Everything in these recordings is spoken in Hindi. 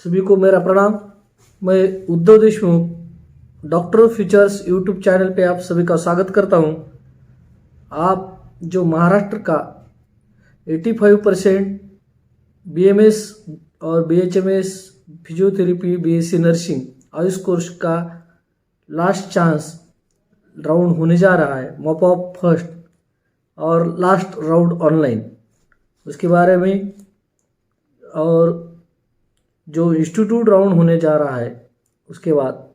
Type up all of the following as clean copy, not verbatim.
सभी को मेरा प्रणाम। मैं Uddhav Deshmukh doctor futures YouTube channel पे आप सभी का स्वागत करता हूं। आप जो महाराष्ट्र का 85% बीएमएस और BHMS physiotherapy BSc nursing Ayush course का लास्ट चांस राउंड होने जा रहा है, मॉप ऑफ फर्स्ट और लास्ट राउंड ऑनलाइन, उसके बारे में, और जो इंस्टीट्यूट राउंड होने जा रहा है उसके बाद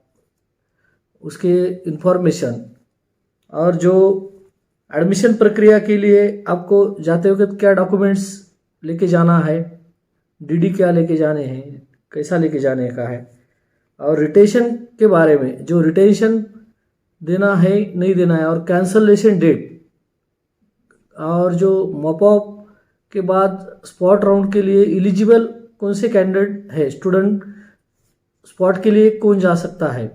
उसके इन्फॉर्मेशन, और जो एडमिशन प्रक्रिया के लिए आपको जाते वक्त क्या डॉक्यूमेंट्स लेके जाना है, डीडी क्या लेके जाने हैं, कैसा लेके जाने का है, और रिटेशन के बारे में, जो रिटेशन देना है नहीं देना है, और कैंसलेशन डेट, और जो मॉप अप के बाद स्पॉट राउंड के लिए एलिजिबल कौन से कैंडिडेट है, स्टूडेंट स्पॉट के लिए कौन जा सकता है,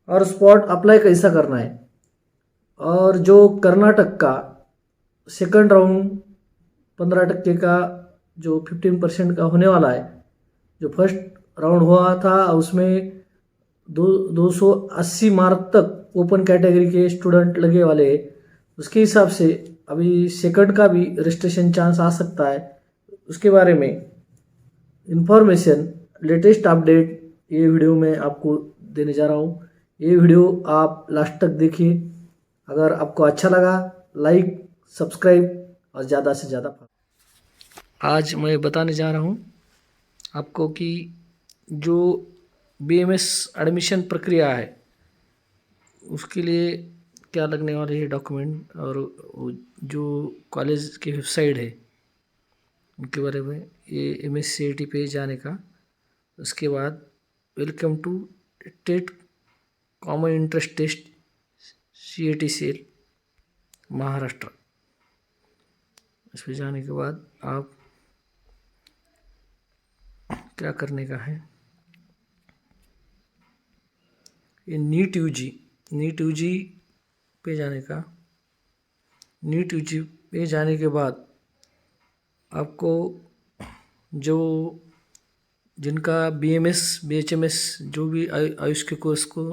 और स्पॉट अप्लाई कैसा करना है, और जो कर्नाटक का सेकंड राउंड 15% का जो 15% का होने वाला है, जो फर्स्ट राउंड हुआ था उसमें 280 मार्क तक ओपन कैटेगरी के स्टूडेंट लगे वाले हैं, उसके हिसाब से अभी सेकंड का भी रजिस्ट्रेशन चांस आ सकता है। उसके बारे में इंफॉर्मेशन, लेटेस्ट अपडेट ये वीडियो में आपको देने जा रहा हूँ। ये वीडियो आप लास्ट तक देखिए। अगर आपको अच्छा लगा, लाइक, सब्सक्राइब और ज़्यादा से ज़्यादा। आज मैं बताने जा रहा हूँ आपको कि जो बीएमएस एडमिशन प्रक्रिया है उसके लिए क्या लगने वाले है डॉक्यूमेंट, और जो कॉलेज की वेबसाइट है उनके बारे में, ये MSCIT पे जाने का। उसके बाद welcome to state common entrance test CAT cell Maharashtra, इस पर जाने के बाद आप क्या करने का है, ये नीट यूजी पे जाने का। नीट यूजी पे जाने के बाद आपको जो जिनका BMS BHMS जो भी आयुष के कोर्स को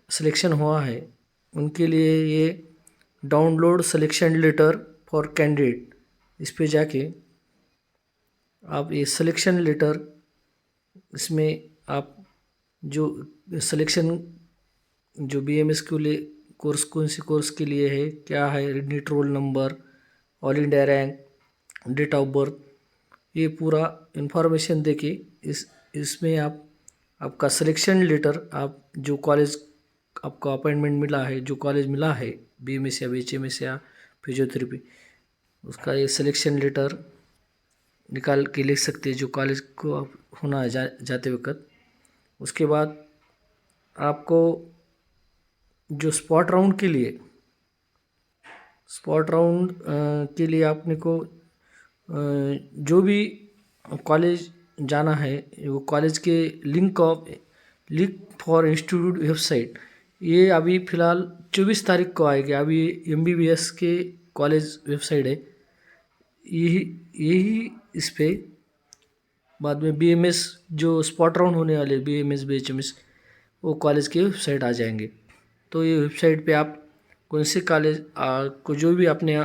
सिलेक्शन हुआ है उनके लिए ये download selection letter for candidate, इस पे जाके आप ये सिलेक्शन लेटर, इसमें आप जो सिलेक्शन जो BMS के लिए कोर्स कौन से कोर्स के लिए है, क्या है, NEET roll number, all India rank, date of birth, ये पूरा इन्फॉर्मेशन देके इसमें आपका सिलेक्शन लेटर, आप जो कॉलेज आपको अपॉइंटमेंट मिला है, जो कॉलेज मिला है BMS या BHMS या फिजियोथेरेपी, उसका ये सिलेक्शन लेटर निकाल के लिख सकते हैं जो कॉलेज को आप होना है जाते वक्त। उसके बाद आपको जो स्पॉट राउंड के लिए आपने को जो भी कॉलेज जाना है, वो कॉलेज के लिंक फॉर इंस्टीट्यूट वेबसाइट, ये अभी फ़िलहाल 24 तारीख को आएगी। अभी MBBS के कॉलेज वेबसाइट है, यही इस पे बाद में BMS जो स्पॉट राउंड होने वाले BMS BHMS वो कॉलेज के वेबसाइट आ जाएंगे। तो ये वेबसाइट पे आप कौन से कॉलेज को जो भी आपने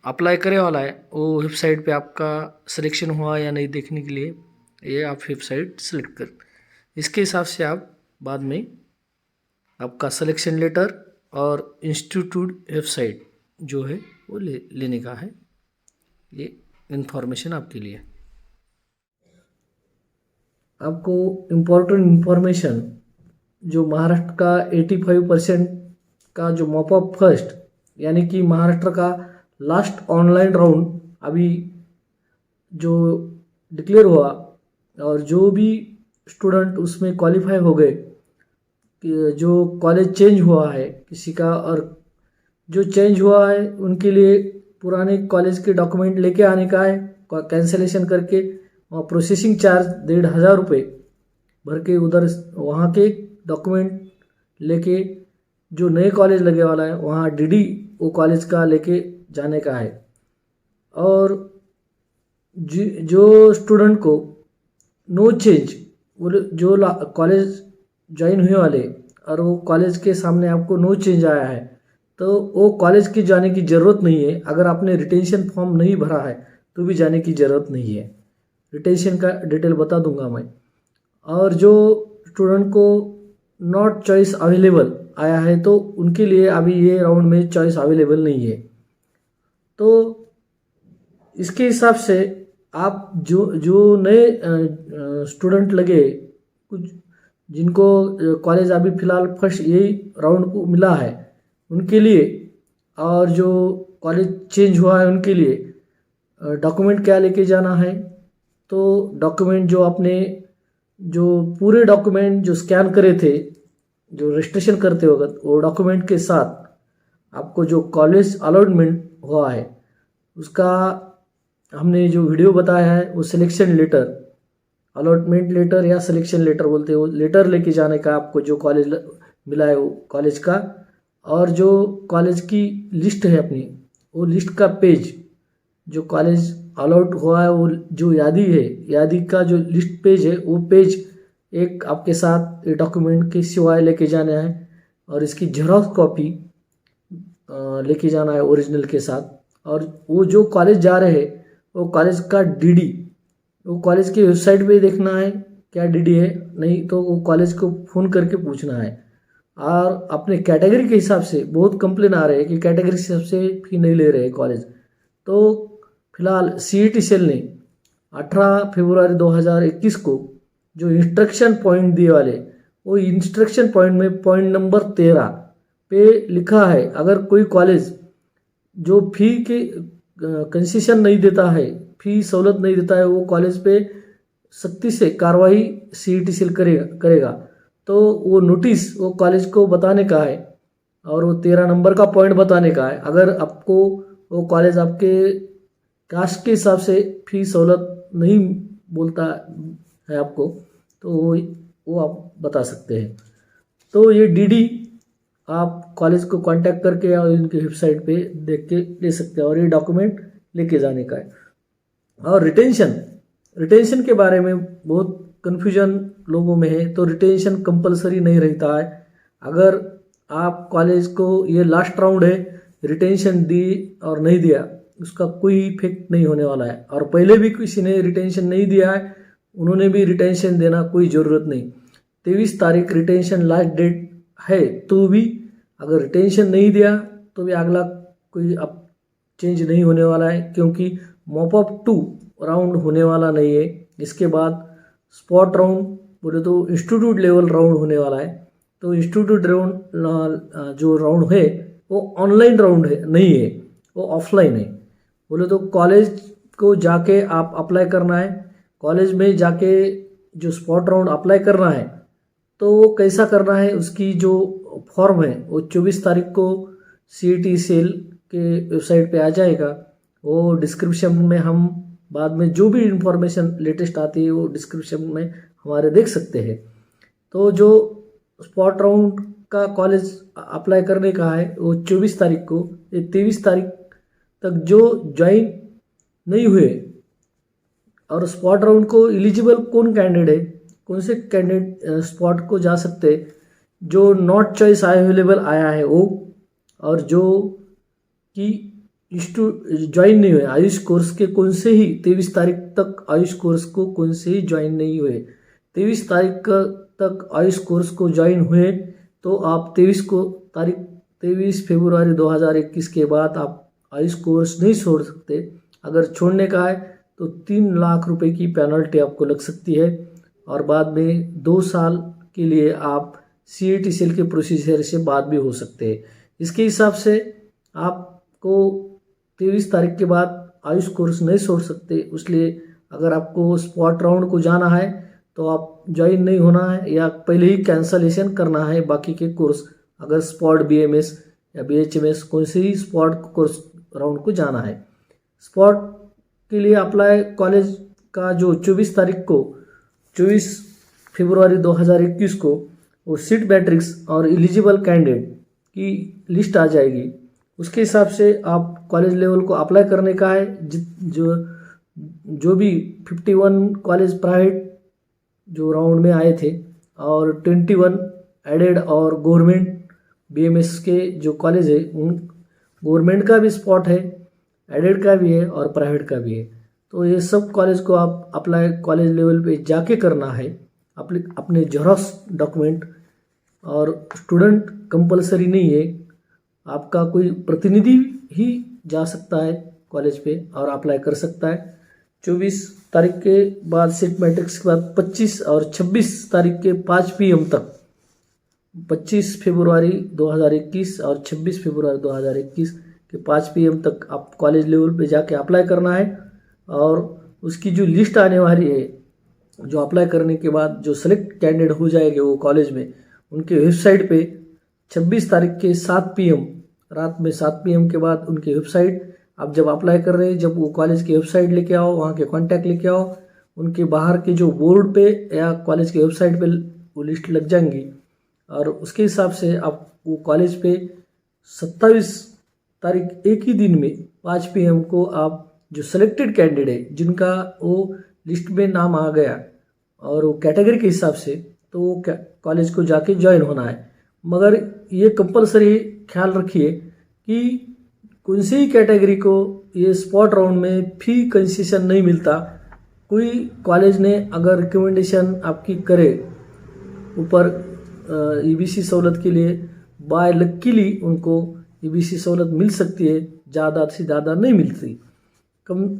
अप्लाई करे वाला है वो वेबसाइट पे आपका सिलेक्शन हुआ या नहीं देखने के लिए ये आप वेबसाइट सेलेक्ट कर, इसके हिसाब से आप बाद में आपका सिलेक्शन लेटर और इंस्टीट्यूट वेबसाइट जो है वो लेने का है। ये इन्फॉर्मेशन आपके लिए। आपको इम्पोर्टेंट इन्फॉर्मेशन, जो महाराष्ट्र का 85% का जो मॉप अप फर्स्ट यानी कि महाराष्ट्र का लास्ट ऑनलाइन राउंड अभी जो डिक्लेयर हुआ, और जो भी स्टूडेंट उसमें क्वालिफाई हो गए, जो कॉलेज चेंज हुआ है किसी का, और जो चेंज हुआ है उनके लिए पुराने कॉलेज के डॉक्यूमेंट लेके आने का है, कैंसलेशन करके वहाँ प्रोसेसिंग चार्ज 1,500 रुपये भर के उधर वहाँ के डॉक्यूमेंट लेके, जो नए कॉलेज लगे वाला है वहाँ डीडी वो कॉलेज का लेके जाने का है। और जो स्टूडेंट को नो चेंज, बोले जो कॉलेज ज्वाइन हुए वाले और वो कॉलेज के सामने आपको नो चेंज आया है, तो वो कॉलेज की जाने की ज़रूरत नहीं है। अगर आपने रिटेंशन फॉर्म नहीं भरा है तो भी जाने की ज़रूरत नहीं है। रिटेंशन का डिटेल बता दूंगा मैं। और जो स्टूडेंट को नॉट चॉइस अवेलेबल आया है तो उनके लिए अभी ये राउंड में चॉइस अवेलेबल नहीं है। तो इसके हिसाब से आप जो जो नए स्टूडेंट लगे, कुछ जिनको कॉलेज अभी फ़िलहाल फर्स्ट यही राउंड को मिला है उनके लिए, और जो कॉलेज चेंज हुआ है उनके लिए डॉक्यूमेंट क्या लेके जाना है। तो डॉक्यूमेंट जो आपने जो पूरे डॉक्यूमेंट जो स्कैन करे थे जो रजिस्ट्रेशन करते वक्त, वो डॉक्यूमेंट के साथ आपको जो कॉलेज अलॉटमेंट हुआ है उसका हमने जो वीडियो बताया है वो सिलेक्शन लेटर, अलॉटमेंट लेटर या सिलेक्शन लेटर बोलते हैं, वो लेटर लेके जाने का आपको जो कॉलेज मिला है वो कॉलेज का, और जो कॉलेज की लिस्ट है अपनी वो लिस्ट का पेज, जो कॉलेज अलॉट हुआ है वो जो यादी है, यादी का जो लिस्ट पेज है वो पेज एक आपके साथ ये डॉक्यूमेंट के सिवाय लेके जाना है। और इसकी जेरॉक्स कॉपी लेके जाना है ओरिजिनल के साथ। और वो जो कॉलेज जा रहे हैं वो कॉलेज का डीडी, वो कॉलेज की वेबसाइट पे देखना है क्या डीडी है, नहीं तो वो कॉलेज को फ़ोन करके पूछना है। और अपने कैटेगरी के हिसाब से बहुत कंप्लेन आ रहे हैं कि कैटेगरी के हिसाब से फी नहीं ले रहे कॉलेज। तो फिलहाल सीईटी सेल ने 18 फरवरी 2021 को जो इंस्ट्रक्शन पॉइंट दिए वाले, वो इंस्ट्रक्शन पॉइंट में पॉइंट नंबर 13 पे लिखा है अगर कोई कॉलेज जो फी के कंसेशन नहीं देता है, फी सहूलत नहीं देता है, वो कॉलेज पे सख्ती से कार्रवाई सीईटी सेल करेगा। तो वो नोटिस वो कॉलेज को बताने का है और वो 13 नंबर का पॉइंट बताने का है। अगर आपको वो कॉलेज आपके कास्ट के हिसाब से फी सहूलत नहीं बोलता है आपको, तो वो आप बता सकते हैं। तो ये डीडी आप कॉलेज को कांटेक्ट करके और इनकी वेबसाइट पे देख के ले सकते हैं, और ये डॉक्यूमेंट लेके जाने का है। और रिटेंशन के बारे में बहुत कन्फ्यूजन लोगों में है। तो रिटेंशन कंपलसरी नहीं रहता है। अगर आप कॉलेज को ये लास्ट राउंड है, रिटेंशन दी और नहीं दिया उसका कोई इफेक्ट नहीं होने वाला है। और पहले भी किसी ने रिटेंशन नहीं दिया है उन्होंने भी रिटेंशन देना कोई ज़रूरत नहीं। 23 तारीख रिटेंशन लास्ट डेट है, तो भी अगर रिटेंशन नहीं दिया तो भी अगला कोई अब चेंज नहीं होने वाला है, क्योंकि मॉप अप 2 राउंड होने वाला नहीं है। इसके बाद स्पॉट राउंड बोले तो इंस्टीट्यूट लेवल राउंड होने वाला है। तो इंस्टीट्यूट राउंड जो राउंड है वो ऑनलाइन राउंड है नहीं है, वो ऑफलाइन है। बोले तो कॉलेज को जाके आप अप्लाई करना है, कॉलेज में जाके जो स्पॉट राउंड अप्लाई करना है तो वो कैसा करना है, उसकी जो फॉर्म है वो 24 तारीख को सीईटी सेल के वेबसाइट पे आ जाएगा। वो डिस्क्रिप्शन में हम बाद में जो भी इंफॉर्मेशन लेटेस्ट आती है वो डिस्क्रिप्शन में हमारे देख सकते हैं। तो जो स्पॉट राउंड का कॉलेज अप्लाई करने का है वो 24 तारीख को, ये 23 तारीख तक जो ज्वाइन नहीं हुए और स्पॉट राउंड को एलिजिबल कौन कैंडिडेट है, कौन से कैंडिडेट स्पॉट को जा सकते, जो नॉट चॉइस अवेलेबल आया है वो, और जो कि ज्वाइन नहीं हुए आयुष कोर्स के कौन से ही 23 तारीख तक आयुष कोर्स को कौन से ही ज्वाइन नहीं हुए। 23 तारीख तक आयुष कोर्स को ज्वाइन हुए तो आप 23 फरवरी 2021 के बाद आप आयुष कोर्स नहीं छोड़ सकते। अगर छोड़ने का है तो 3 लाख रुपए की पेनल्टी आपको लग सकती है, और बाद में 2 साल के लिए आप सीईटी सेल के प्रोसीजर से बाद भी हो सकते हैं। इसके हिसाब से आपको 23 तारीख के बाद आयुष कोर्स नहीं छोड़ सकते। इसलिए अगर आपको स्पॉट राउंड को जाना है तो आप ज्वाइन नहीं होना है या पहले ही कैंसलेशन करना है बाकी के कोर्स। अगर स्पॉट बीएमएस या बीएचएमएस कौन से ही स्पॉट कोर्स राउंड को जाना है, स्पॉट के लिए अप्लाई कॉलेज का जो 24 तारीख को 24 फरवरी 2021 को वो सीट मैट्रिक्स और एलिजिबल कैंडिडेट की लिस्ट आ जाएगी। उसके हिसाब से आप कॉलेज लेवल को अप्लाई करने का है। जो भी 51 कॉलेज प्राइवेट जो राउंड में आए थे, और 21 एडेड और गवर्नमेंट बीएमएस के जो कॉलेज है उन गवर्नमेंट का भी स्पॉट है, एडेड का भी है और प्राइवेट का भी है। तो ये सब कॉलेज को आप अप्लाई कॉलेज लेवल पे जाके करना है, अपने जेरॉक्स डॉक्यूमेंट, और स्टूडेंट कंपलसरी नहीं है, आपका कोई प्रतिनिधि ही जा सकता है कॉलेज पे और अप्लाई कर सकता है। 24 तारीख के बाद सीट मैट्रिक्स के बाद 25 और 26 तारीख के 5 PM तक, 25 फरवरी 2021 और 26 फरवरी 2021 के 5 PM तक आप कॉलेज लेवल पे जाके अप्लाई करना है। और उसकी जो लिस्ट आने वाली है, जो अप्लाई करने के बाद जो सेलेक्ट कैंडिडेट हो जाएंगे वो कॉलेज में, उनके वेबसाइट पे 26 तारीख के 7 PM रात में 7 PM के बाद उनकी वेबसाइट, आप जब अप्लाई कर रहे हैं जब वो कॉलेज की वेबसाइट लेके आओ, वहाँ के कॉन्टैक्ट लेके आओ, उनके बाहर के जो बोर्ड पे या कॉलेज की वेबसाइट पे वो लिस्ट लग जाएंगी, और उसके हिसाब से आप वो कॉलेज पे 27 तारीख एक ही दिन में 5 PM को आप जो सिलेक्टेड कैंडिडेट जिनका वो लिस्ट में नाम आ गया और वो कैटेगरी के हिसाब से, तो वो कॉलेज को जाके ज्वाइन होना है। मगर ये कंपलसरी ख्याल रखिए कि कौन सी कैटेगरी को ये स्पॉट राउंड में फी कंसेशन नहीं मिलता। कोई कॉलेज ने अगर रिकमेंडेशन आपकी करे ऊपर EBC सहूलत के लिए, बाय लकीली उनको EBC सहूलत मिल सकती है, ज़्यादा से ज़्यादा नहीं मिलती। कम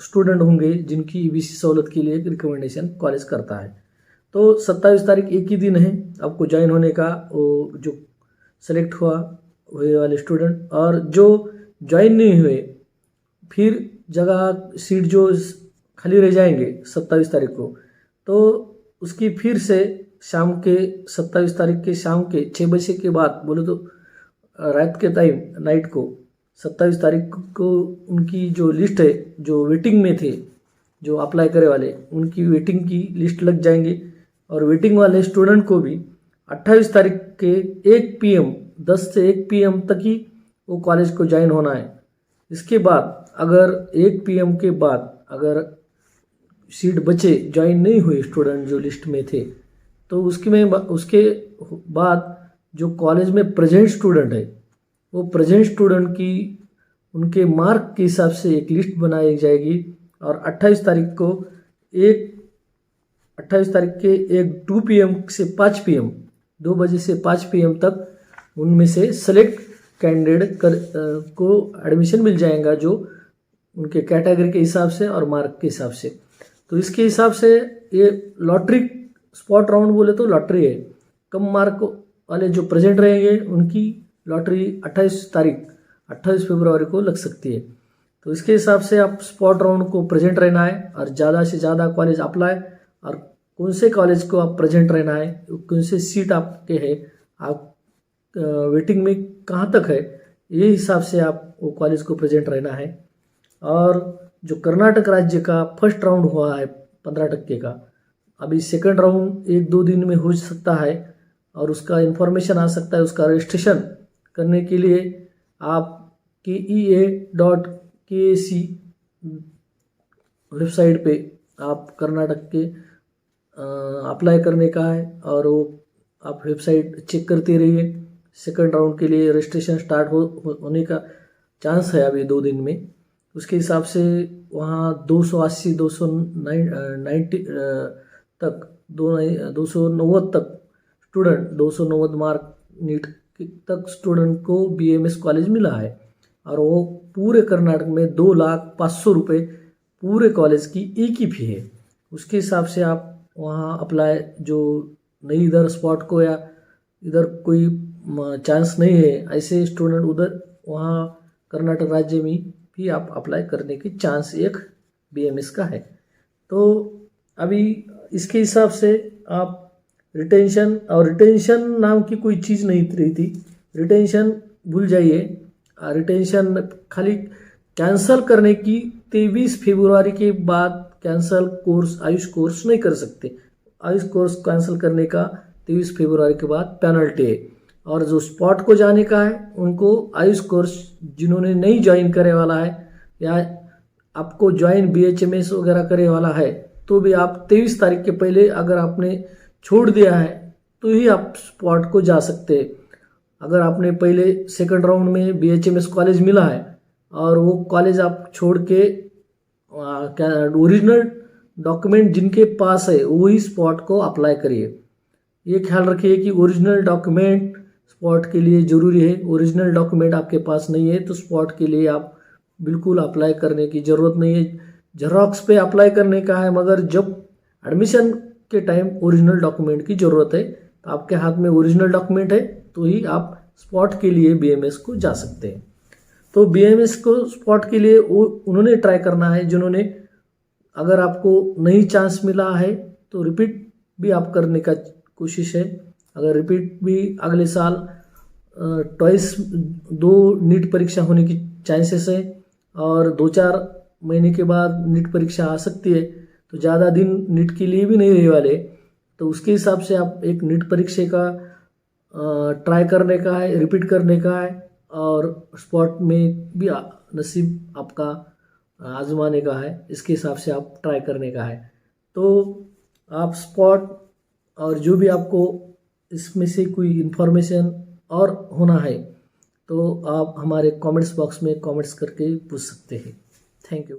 स्टूडेंट होंगे जिनकी EBC सहूलत के लिए रिकमेंडेशन कॉलेज करता है। तो 27 तारीख एक ही दिन है आपको ज्वाइन होने का, वो जो सेलेक्ट हुए वाले स्टूडेंट, और जो ज्वाइन नहीं हुए फिर जगह सीट जो खाली रह जाएंगे 27 तारीख को, तो उसकी फिर से शाम के 27 तारीख के शाम के 6 बजे के बाद, बोले तो रात के टाइम नाइट को 27 तारीख को उनकी जो लिस्ट है, जो वेटिंग में थे जो अप्लाई करे वाले, उनकी वेटिंग की लिस्ट लग जाएंगी। और वेटिंग वाले स्टूडेंट को भी 28 तारीख के 1 PM 10 से 1 PM तक ही वो कॉलेज को ज्वाइन होना है। इसके बाद अगर 1 PM के बाद अगर सीट बचे, ज्वाइन नहीं हुए स्टूडेंट जो लिस्ट में थे, तो उसके बाद जो कॉलेज में प्रेजेंट स्टूडेंट है, वो प्रेजेंट स्टूडेंट की उनके मार्क के हिसाब से एक लिस्ट बनाई जाएगी, और 28 तारीख के 2 PM से 5 PM 2 बजे से 5 PM तक उनमें से सेलेक्ट कैंडिडेट को एडमिशन मिल जाएगा, जो उनके कैटेगरी के हिसाब से और मार्क के हिसाब से। तो इसके हिसाब से ये लॉटरी स्पॉट राउंड बोले तो लॉटरी है। कम मार्क वाले जो प्रेजेंट रहेंगे उनकी लॉटरी 28 फरवरी को लग सकती है। तो इसके हिसाब से आप स्पॉट राउंड को प्रेजेंट रहना है, और ज़्यादा से ज़्यादा कॉलेज अप्लाई, और कौन से कॉलेज को आप प्रेजेंट रहना है, कौन से सीट आपके है, आप वेटिंग में कहाँ तक है, ये हिसाब से आप वो कॉलेज को प्रेजेंट रहना है। और जो कर्नाटक राज्य का फर्स्ट राउंड हुआ है 15% का, अभी सेकंड राउंड 1-2 दिन में हो सकता है, और उसका इन्फॉर्मेशन आ सकता है। उसका रजिस्ट्रेशन करने के लिए आप KEA.KAC वेबसाइट पे आप कर्नाटक के अप्लाई करने का है, और वो आप वेबसाइट चेक करते रहिए। सेकंड राउंड के लिए रजिस्ट्रेशन स्टार्ट होने का चांस है अभी 2 दिन में। उसके हिसाब से वहाँ 280-290 तक 290 तक स्टूडेंट, 290 मार्क नीट तक स्टूडेंट को BMS कॉलेज मिला है, और वो पूरे कर्नाटक में 2,05,000 रुपये पूरे कॉलेज की एक ही फी है। उसके हिसाब से आप वहाँ अप्लाई, जो नहीं इधर स्पॉट को या इधर कोई चांस नहीं है ऐसे स्टूडेंट, उधर वहाँ कर्नाटक राज्य में भी आप अप्लाई करने की चांस एक BMS का है। तो अभी इसके हिसाब से आप रिटेंशन नाम की कोई चीज़ नहीं रही थी, रिटेंशन भूल जाइए। रिटेंशन खाली कैंसल करने की 23 फरवरी के बाद कैंसल कोर्स, आयुष कोर्स नहीं कर सकते। आयुष कोर्स कैंसिल करने का 23 फरवरी के बाद पेनल्टी है। और जो स्पॉट को जाने का है उनको आयुष कोर्स जिन्होंने नहीं ज्वाइन करे वाला है, या आपको ज्वाइन BHMS वगैरह करे वाला है, तो भी आप 23 तारीख के पहले अगर आपने छोड़ दिया है तो ही आप स्पॉट को जा सकते हैं। अगर आपने पहले सेकंड राउंड में BHMS कॉलेज मिला है और वो कॉलेज आप छोड़ के क्या ओरिजिनल डॉक्यूमेंट जिनके पास है वही स्पॉट को अप्लाई करिए। ये ख्याल रखिए कि ओरिजिनल डॉक्यूमेंट स्पॉट के लिए ज़रूरी है। ओरिजिनल डॉक्यूमेंट आपके पास नहीं है तो स्पॉट के लिए आप बिल्कुल अप्लाई करने की ज़रूरत नहीं है। जेरोक्स पे अप्लाई करने का है, मगर जब एडमिशन के टाइम ओरिजिनल डॉक्यूमेंट की ज़रूरत है। तो आपके हाथ में ओरिजिनल डॉक्यूमेंट है तो ही आप स्पॉट के लिए BMS को जा सकते हैं। तो BMS को स्पॉट के लिए उन्होंने ट्राई करना है जिन्होंने, अगर आपको नहीं चांस मिला है तो रिपीट भी आप करने का कोशिश है। अगर रिपीट भी अगले साल ट्वाइस 2 नीट परीक्षा होने की चांसेस है और 2-4 महीने के बाद नीट परीक्षा आ सकती है, तो ज़्यादा दिन नीट के लिए भी नहीं रहने वाले। तो उसके हिसाब से आप एक नीट परीक्षा का ट्राई करने का है, रिपीट करने का है और स्पॉट में भी नसीब आपका आजमाने का है। इसके हिसाब से आप ट्राई करने का है। तो आप स्पॉट और जो भी आपको इसमें से कोई इन्फॉर्मेशन और होना है तो आप हमारे कमेंट्स बॉक्स में कमेंट्स करके पूछ सकते हैं। Thank you.